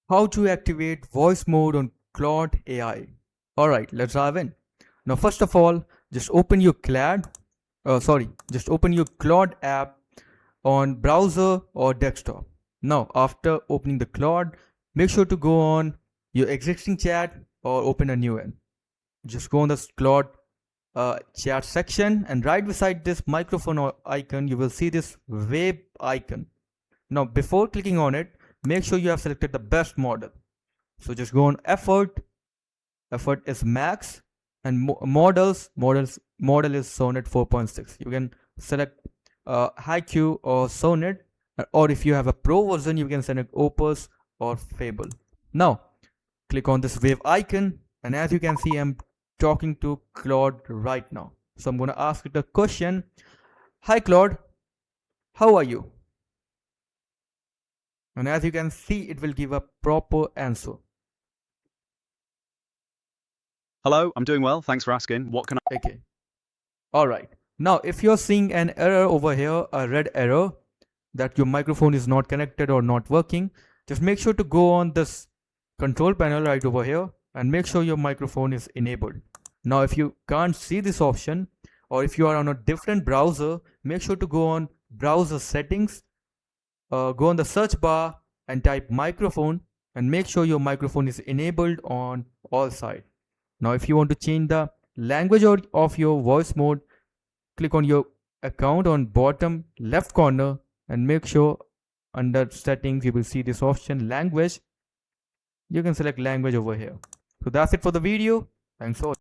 How to activate voice mode on Claude AI. Alright, let's dive in. Now, first of all, just open your just open your Claude app on browser or desktop. Now, after opening the Claude, make sure to go on your existing chat or open a new one. Just go on the Claude chat section, and right beside this microphone icon, you will see this wave icon. Now, before clicking on it, make sure you have selected the best model. So just go on effort is max, and model is Sonnet 4.6. You can select HiQ or Sonnet, or if you have a pro version, you can select Opus or Fable. Now click on this wave icon, and as you can see, I'm talking to Claude right now. So I'm going to ask it a question. Hi Claude, how are you? And as you can see, it will give a proper answer. Hello, I'm doing well. Thanks for asking. What can I... Okay. All right. Now, if you're seeing an error over here, a red error that your microphone is not connected or not working, just make sure to go on this control panel right over here and make sure your microphone is enabled. Now, if you can't see this option, or if you are on a different browser, make sure to go on browser settings, go on the search bar and type microphone, and make sure your microphone is enabled on all sides. Now, if you want to change the language of your voice mode, click on your account on bottom left corner and make sure under settings you will see this option language. You can select language over here. So that's it for the video. Thanks for watching.